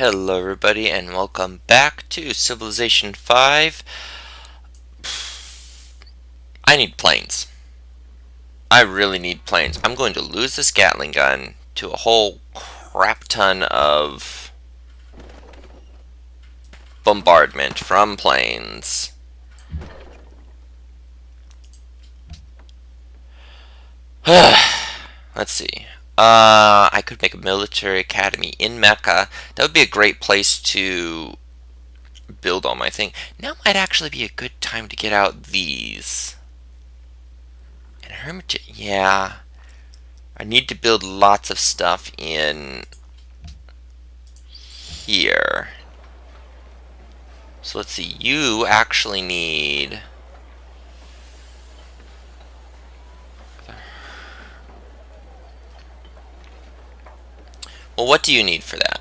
Hello everybody and welcome back to Civilization 5. I need planes. I really need planes. I'm going to lose this Gatling gun to a whole crap ton of bombardment from planes. Let's see. I could make a military academy in Mecca. That would be a great place to build all my thing. Now might actually be a good time to get out these. And Hermitage, yeah. I need to build lots of stuff in here. So let's see, you actually need... Well, what do you need for that?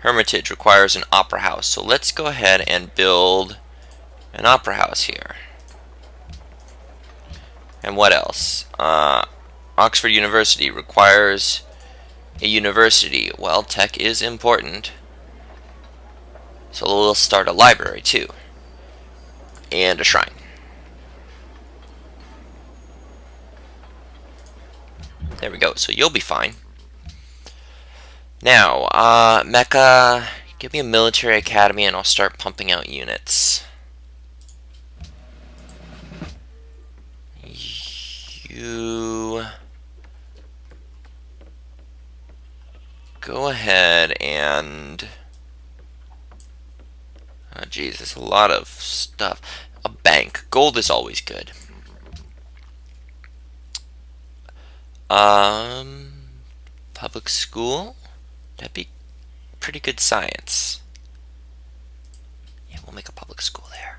Hermitage requires an opera house. So let's go ahead and build an opera house here. And what else? Oxford University requires a university. Well, tech is important. So we'll start a library too. And a shrine. There we go. So you'll be fine. Now, Mecca, give me a military academy and I'll start pumping out units. You go ahead and... Oh, geez, there's a lot of stuff. A bank. Gold is always good. Public school? That'd be pretty good science. Yeah, we'll make a public school there.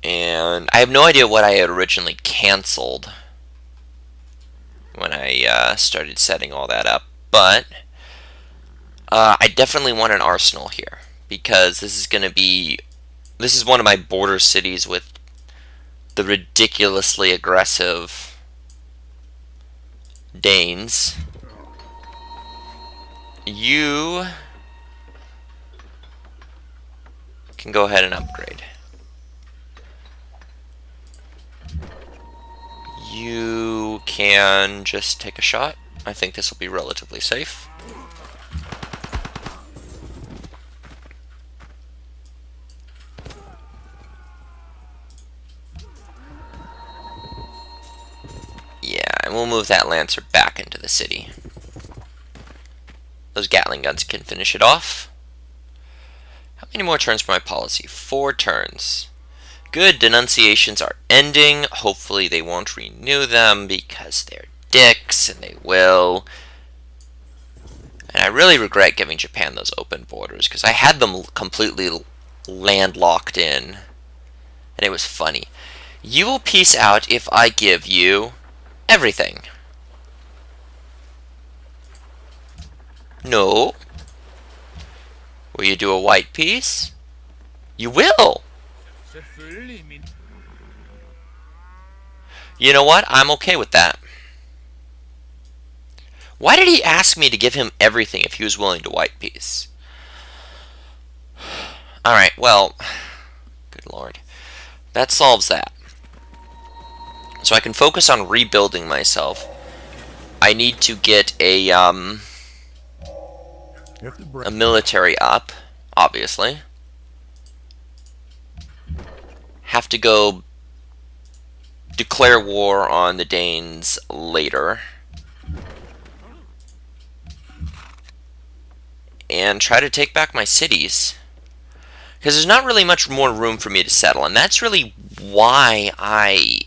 And I have no idea what I had originally canceled when I started setting all that up, but I definitely want an arsenal here because this is one of my border cities with the ridiculously aggressive Danes. You can go ahead and upgrade. You can just take a shot. I think this will be relatively safe. Yeah, and we'll move that Lancer back into the city. Those Gatling guns can finish it off. How many more turns for my policy? 4 turns. Good, denunciations are ending. Hopefully they won't renew them because they're dicks, and they will. And I really regret giving Japan those open borders because I had them completely landlocked in. And it was funny. You will peace out if I give you everything. No. Will you do a white piece? You will. You know what? I'm okay with that. Why did he ask me to give him everything if he was willing to white piece? Alright, well, good lord. That solves that. So I can focus on rebuilding myself. I need to get a military up, obviously. Have to go declare war on the Danes later. And try to take back my cities. Because there's not really much more room for me to settle. And that's really why I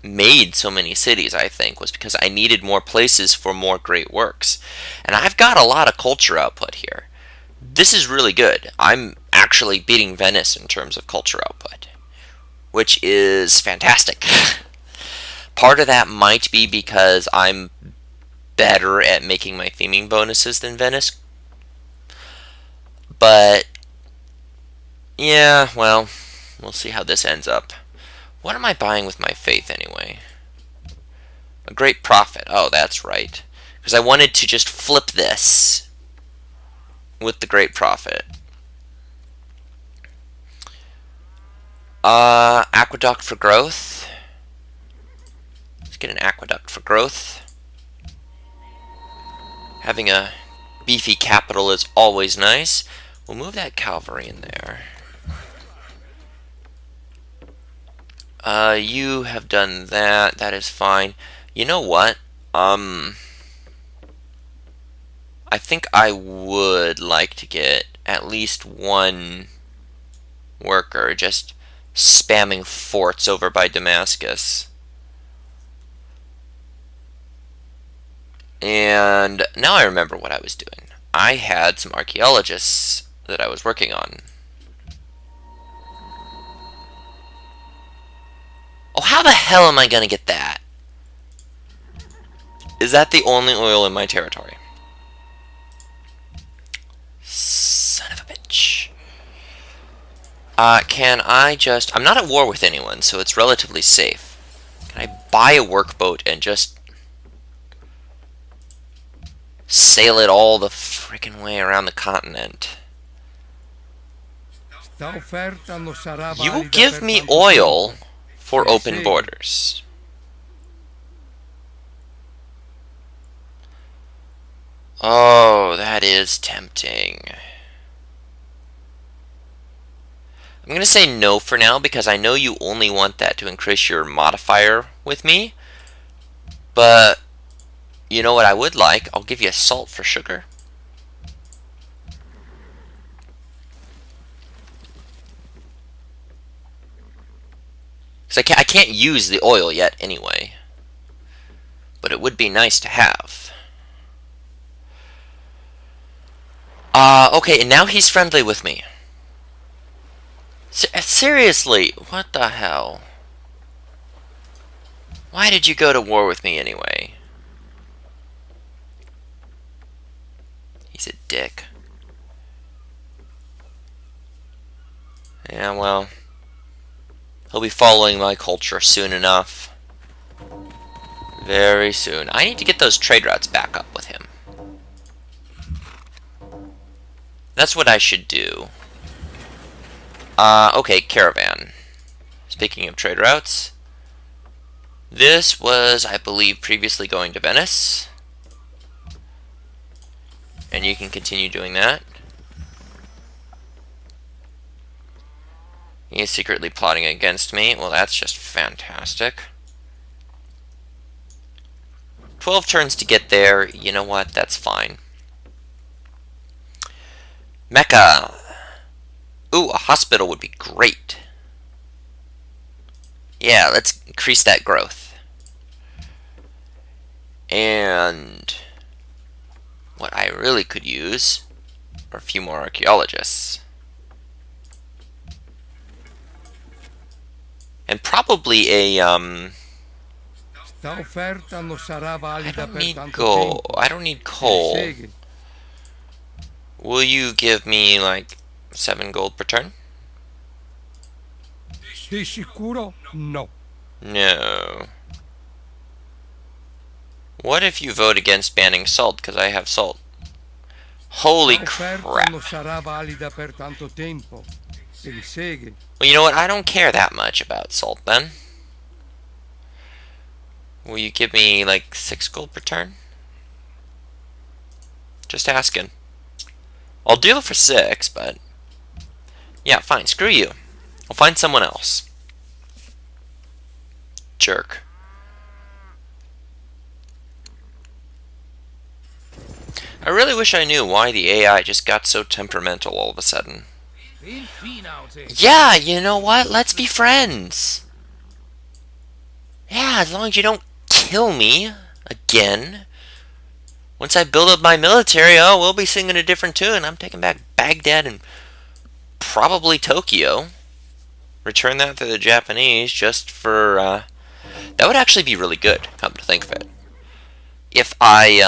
made so many cities, I think, was because I needed more places for more great works. And I've got a lot of culture output here. This is really good. I'm actually beating Venice in terms of culture output, which is fantastic. Part of that might be because I'm better at making my theming bonuses than Venice. But, yeah, well, we'll see how this ends up. What am I buying with my faith anyway? A great prophet. Oh, that's right. because I wanted to just flip this with the Great Prophet. Aqueduct for growth. Let's get an aqueduct for growth. Having a beefy capital is always nice. We'll move that cavalry in there. You have done that. That is fine. You know what? I think I would like to get at least one worker just spamming forts over by Damascus. And now I remember what I was doing. I had some archaeologists that I was working on. Oh, how the hell am I gonna get that? Is that the only oil in my territory? Son of a bitch. Can I just... I'm not at war with anyone, so it's relatively safe. Can I buy a workboat and just sail it all the frickin' way around the continent? You give me oil for open borders. Oh, that is tempting. I'm going to say no for now because I know you only want that to increase your modifier with me. But you know what I would like? I'll give you a salt for sugar. Because I can't use the oil yet anyway. But it would be nice to have. Okay, and now he's friendly with me. Seriously, what the hell? Why did you go to war with me anyway? He's a dick. Yeah, well, he'll be following my culture soon enough. Very soon. I need to get those trade routes back up with him. That's what I should do. Okay, caravan. Speaking of trade routes, this was, I believe, previously going to Venice. And you can continue doing that. He is secretly plotting against me. Well, that's just fantastic. 12 turns to get there. You know what? That's fine. Mecca. Ooh, a hospital would be great. Yeah, let's increase that growth. And what I really could use are a few more archaeologists. And probably a, I don't need gold. I don't need coal. Will you give me, like, 7 gold per turn? Di sicuro no. No. What if you vote against banning salt because I have salt? Holy crap. Well, you know what? I don't care that much about salt then. Will you give me like 6 gold per turn? Just asking. I'll deal it for 6, but yeah, fine. Screw you. I'll find someone else. Jerk. I really wish I knew why the AI just got so temperamental all of a sudden. Yeah, you know what? Let's be friends. Yeah, as long as you don't kill me again. Once I build up my military, oh, we'll be singing a different tune. I'm taking back Baghdad and probably Tokyo. Return that to the Japanese just for, that would actually be really good, come to think of it. If I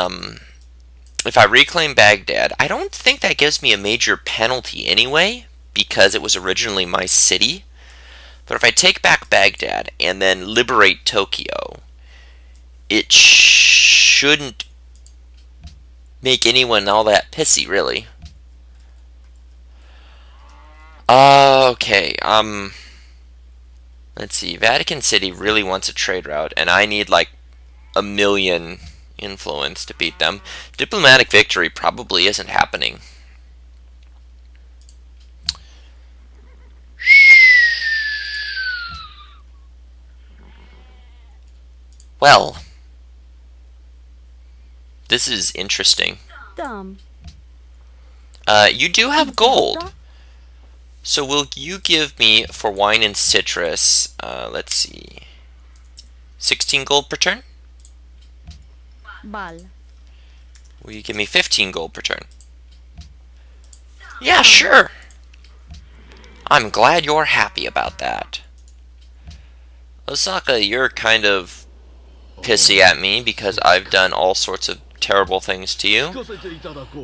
reclaim Baghdad, I don't think that gives me a major penalty anyway, because it was originally my city. But if I take back Baghdad and then liberate Tokyo, it shouldn't make anyone all that pissy, really. Okay, let's see. Vatican City really wants a trade route, and I need like a million influence to beat them. Diplomatic victory probably isn't happening. Well, this is interesting. You do have gold. So will you give me, for wine and citrus, let's see, 16 gold per turn? Bal. Will you give me 15 gold per turn? Yeah, sure. I'm glad you're happy about that. Osaka, you're kind of pissy at me because I've done all sorts of terrible things to you.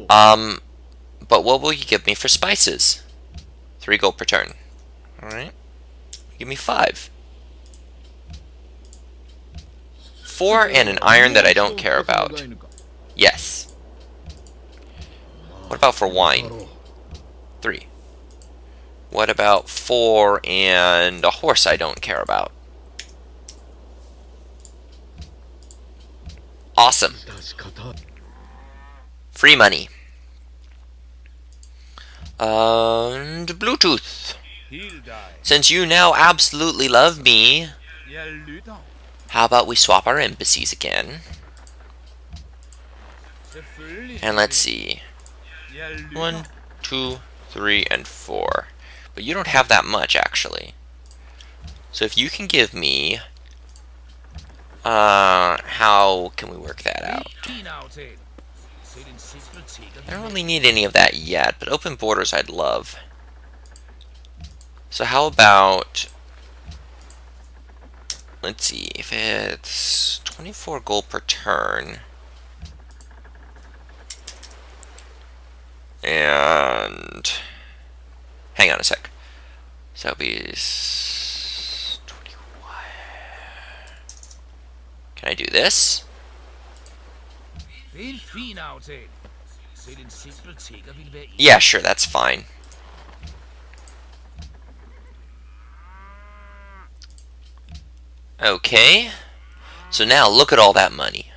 But what will you give me for spices? 3 gold per turn. Alright. Give me 5. 4 and an iron that I don't care about. Yes. What about for wine? 3. What about 4 and a horse I don't care about? Awesome. Free money. And Bluetooth. Since you now absolutely love me, how about we swap our embassies again? And let's see. 1, 2, 3, and 4. But you don't have that much, actually. So if you can give me... how can we work that out? I don't really need any of that yet, but open borders I'd love. So how about... let's see, if it's 24 gold per turn... and... hang on a sec. So it'll be... 21... Can I do this? Yeah, sure, that's fine. Okay. So now look at all that money.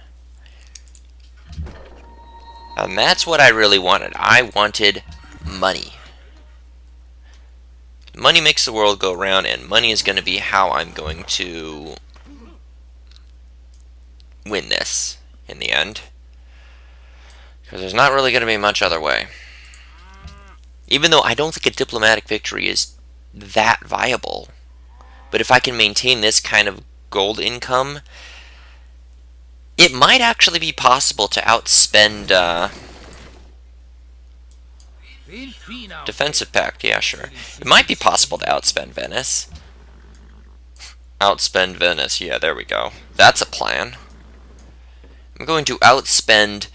And that's what I really wanted. I wanted money. Money makes the world go round, and money is going to be how I'm going to win this in the end. Because there's not really going to be much other way. Even though I don't think a diplomatic victory is that viable. But if I can maintain this kind of gold income, it might actually be possible to outspend Defensive Pact, yeah, sure. It might be possible to outspend Venice. Outspend Venice, yeah, there we go. That's a plan. I'm going to outspend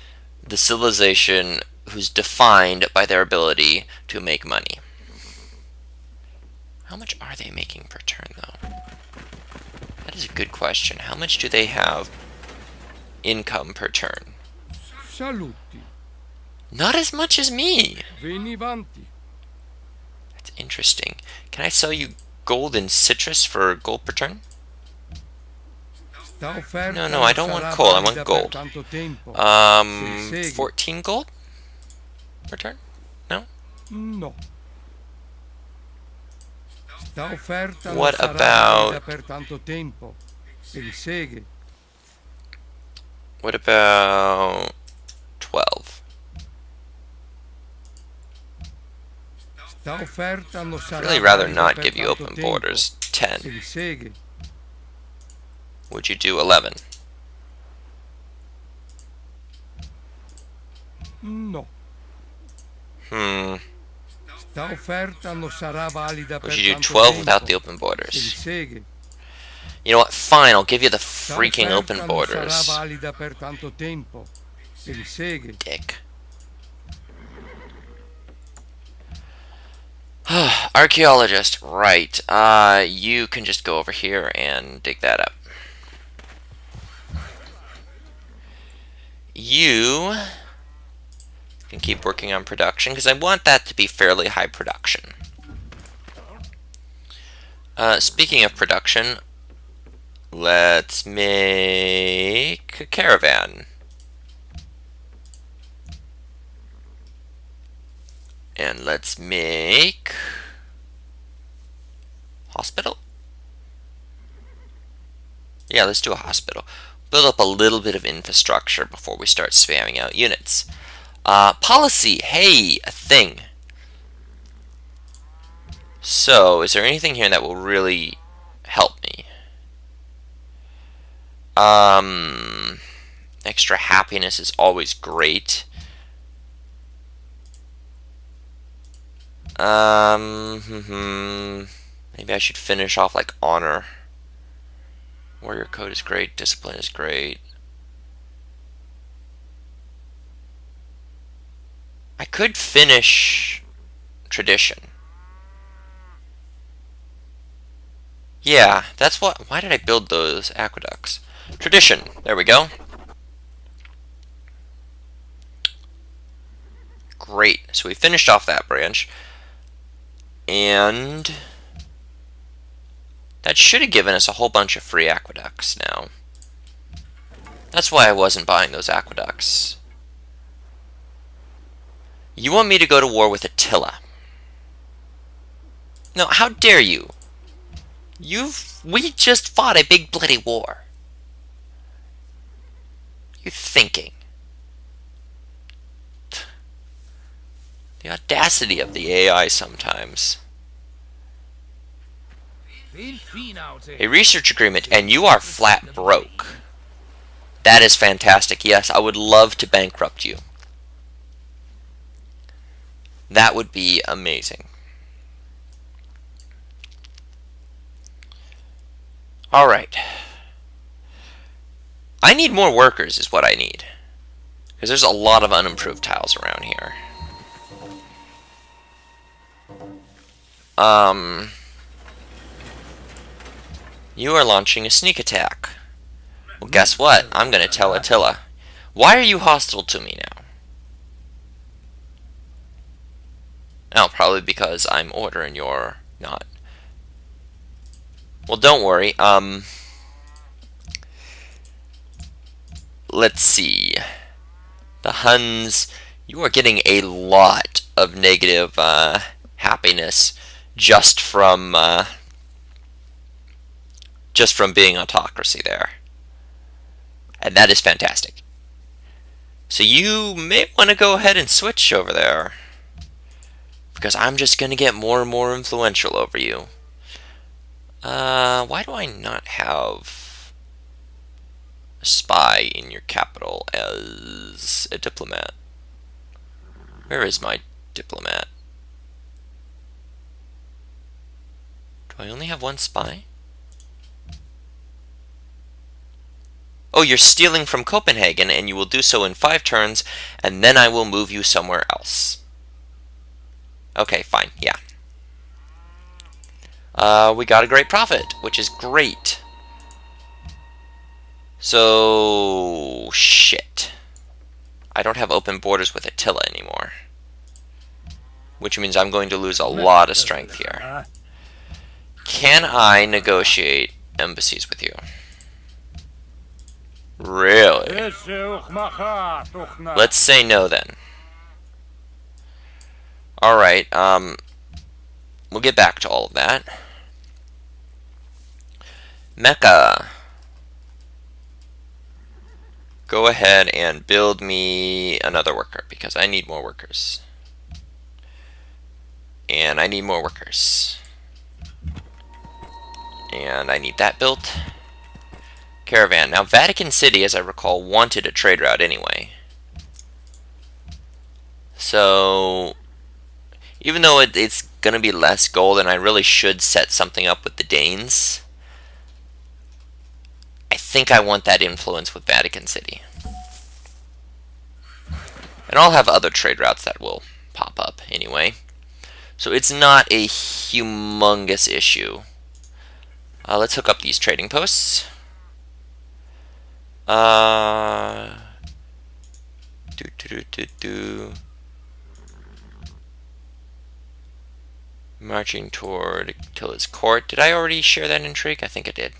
the civilization who's defined by their ability to make money. How much are they making per turn, though? That is a good question. How much do they have income per turn? Saluti. Not as much as me. Venivanti. That's interesting. Can I sell you gold and citrus for gold per turn? No, I don't want coal. I want gold. 14 gold per turn? No? No. What about... what about 12? I'd really rather not give you open borders. 10. Would you do 11? No. Would you do 12 without the open borders? You know what? Fine, I'll give you the freaking open borders. Dick. Archaeologist, right. You can just go over here and dig that up. Can keep working on production because I want that to be fairly high production. Speaking of production, let's make a caravan. And let's make hospital. Yeah, let's do a hospital. Build up a little bit of infrastructure before we start spamming out units. Policy, hey, a thing. So, is there anything here that will really help me? Extra happiness is always great. Maybe I should finish off like honor. Warrior code is great. Discipline is great. I could finish tradition. Yeah, that's what. Why did I build those aqueducts? Tradition. There we go. Great. So we finished off that branch. And that should have given us a whole bunch of free aqueducts now. That's why I wasn't buying those aqueducts. You want me to go to war with Attila? No, how dare you? We just fought a big bloody war. You thinking? The audacity of the AI sometimes. A research agreement, and you are flat broke. That is fantastic. Yes, I would love to bankrupt you. That would be amazing. Alright. I need more workers is what I need. Because there's a lot of unimproved tiles around here. You are launching a sneak attack. Well, guess what? I'm going to tell Attila. Why are you hostile to me now? Oh, probably because I'm order and you're not. Well, don't worry. Let's see. The Huns, you are getting a lot of negative happiness just from being autocracy there. And that is fantastic. So you may want to go ahead and switch over there. Because I'm just going to get more and more influential over you. Why do I not have a spy in your capital as a diplomat? Where is my diplomat? Do I only have one spy? Oh, you're stealing from Copenhagen, and you will do so in 5 turns, and then I will move you somewhere else. Okay, fine, yeah. We got a great profit, which is great. So, shit. I don't have open borders with Attila anymore. Which means I'm going to lose a lot of strength here. Can I negotiate embassies with you? Really? Let's say no then. Alright, we'll get back to all of that. Mecca. Go ahead and build me another worker, because I need more workers. And I need more workers. And I need that built. Caravan. Now, Vatican City, as I recall, wanted a trade route anyway. So, even though it's going to be less gold, and I really should set something up with the Danes, I think I want that influence with Vatican City. And I'll have other trade routes that will pop up anyway. So it's not a humongous issue. Let's hook up these trading posts. Marching toward Attila's court. Did I already share that intrigue? I think I did.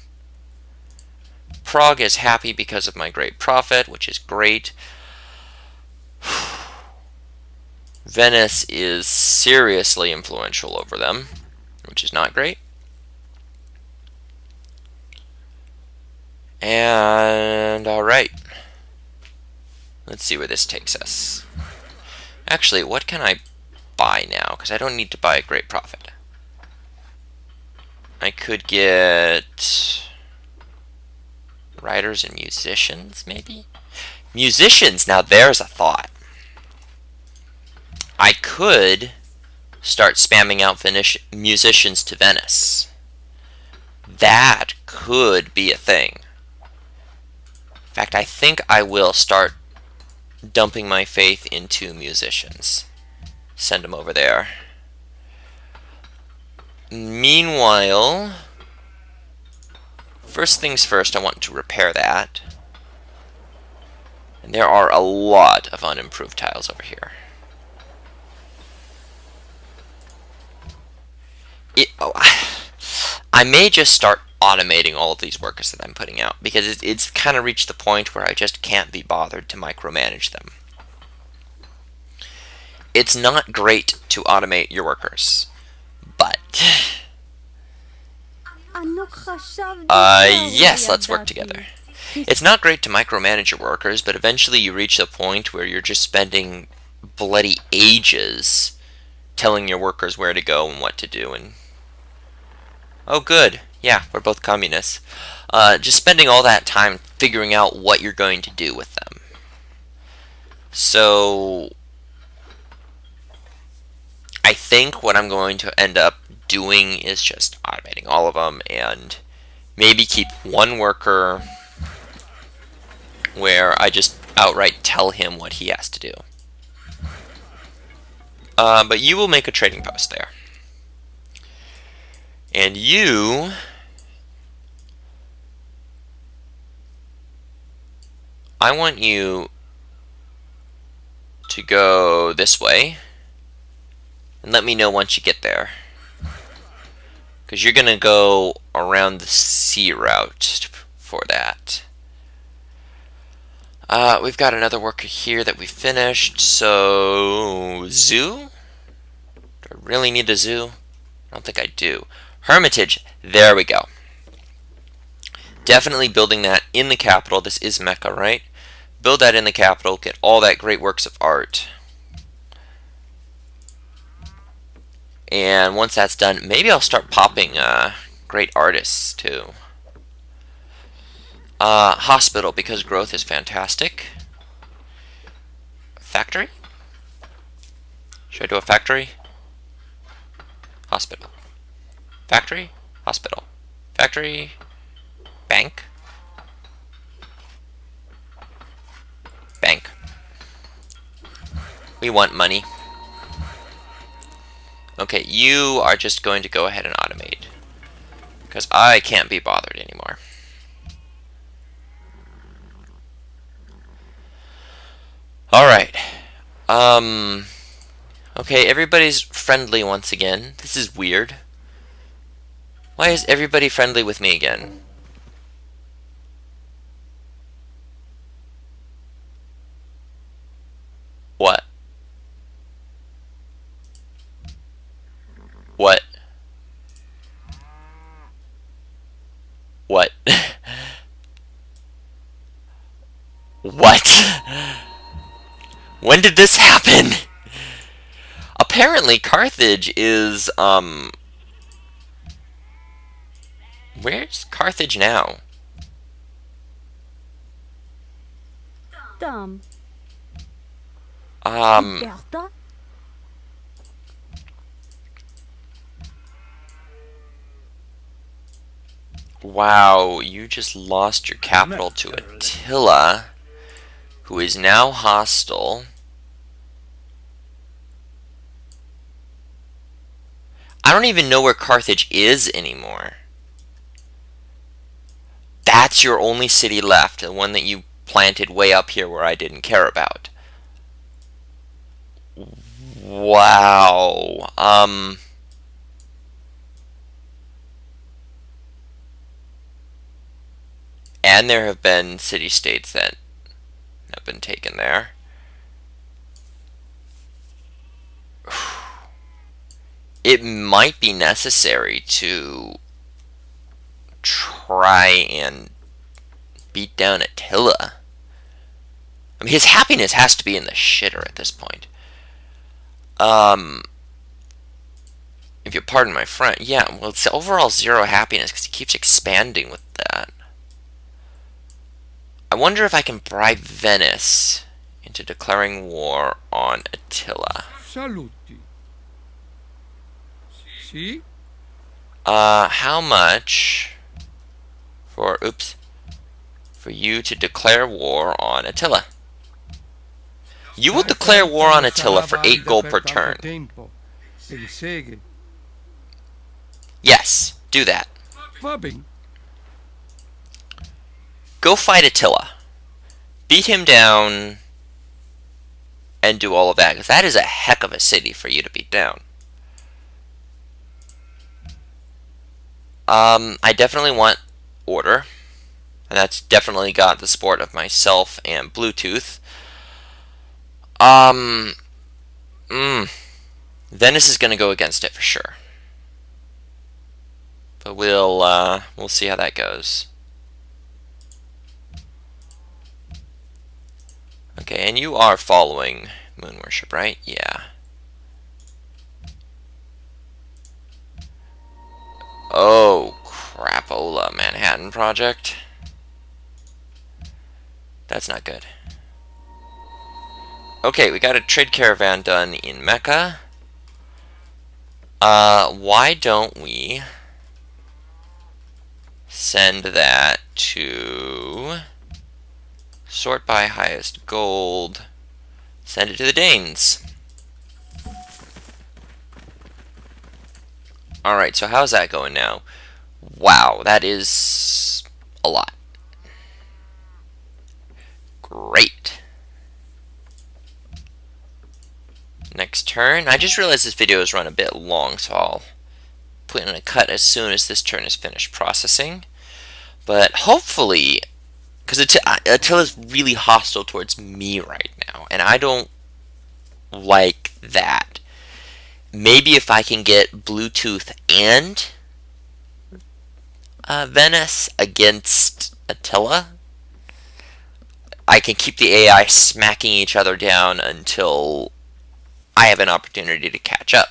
Prague is happy because of my great prophet, which is great. Venice is seriously influential over them, which is not great. And alright. Let's see where this takes us. Actually, what can I buy now? Because I don't need to buy a great prophet. I could get writers and musicians, maybe? Musicians! Now there's a thought. I could start spamming out musicians to Venice. That could be a thing. In fact, I think I will start dumping my faith into musicians. Send them over there. Meanwhile, first things first, I want to repair that. And there are a lot of unimproved tiles over here. I may just start automating all of these workers that I'm putting out, because it's kind of reached the point where I just can't be bothered to micromanage them. It's not great to automate your workers, but yes, let's work together. It's not great to micromanage your workers, but eventually you reach the point where you're just spending bloody ages telling your workers where to go and what to do. And oh good, yeah, we're both communists. Just spending all that time figuring out what you're going to do with them. So I think what I'm going to end up doing is just automating all of them, and maybe keep one worker where I just outright tell him what he has to do. But you will make a trading post there. And you I want you to go this way and let me know once you get there, because you're gonna go around the sea route for that. We've got another worker here that we finished, so zoo? Do I really need a zoo? I don't think I do. Hermitage, there we go. Definitely building that in the capital. This is Mecca, right? Build that in the capital, get all that great works of art. And once that's done, maybe I'll start popping great artists too. Hospital, because growth is fantastic. Factory? Should I do a factory? Hospital. Factory? Hospital. Factory? Bank? Bank. We want money. Okay, you are just going to go ahead and automate, because I can't be bothered anymore. Alright. Okay, everybody's friendly once again. This is weird. Why is everybody friendly with me again? What? What? What? What? When did this happen? Apparently Carthage is, where's Carthage now? Wow, you just lost your capital to Attila, who is now hostile. I don't even know where Carthage is anymore. That's your only city left, the one that you planted way up here where I didn't care about. Wow. And there have been city-states that have been taken there. It might be necessary to try and beat down Attila. I mean, his happiness has to be in the shitter at this point. If you pardon my French, yeah, well, it's overall 0 happiness because he keeps expanding with that. I wonder if I can bribe Venice into declaring war on Attila. Saluti. Sì. How much for you to declare war on Attila? You will declare war on Attila for 8 gold per turn. Yes, do that. Va bene. Go fight Attila. Beat him down and do all of that, because that is a heck of a city for you to beat down. I definitely want order, and that's definitely got the support of myself and Bluetooth. Venice is going to go against it for sure, but we'll see how that goes. Okay, and you are following moon worship, right? Yeah. Oh, crapola, Manhattan Project. That's not good. Okay, we got a trade caravan done in Mecca. Why don't we send that to sort by highest gold, send it to the Danes. Alright, so how's that going now? Wow, that is a lot. Great. Next turn. I just realized this video is run a bit long, so I'll put in a cut as soon as this turn is finished processing. But hopefully, because Attila's really hostile towards me right now, and I don't like that. Maybe if I can get Bluetooth and Venice against Attila, I can keep the AI smacking each other down until I have an opportunity to catch up.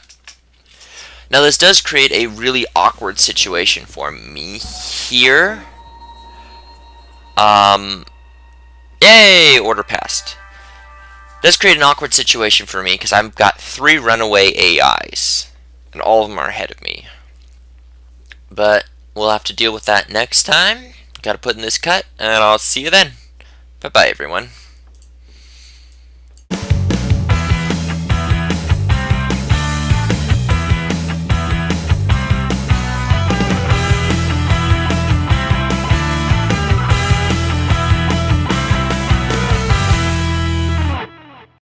Now this does create a really awkward situation for me here. Yay! Order passed. Does create an awkward situation for me because I've got 3 runaway AIs, and all of them are ahead of me. But we'll have to deal with that next time. Got to put in this cut, and I'll see you then. Bye-bye, everyone.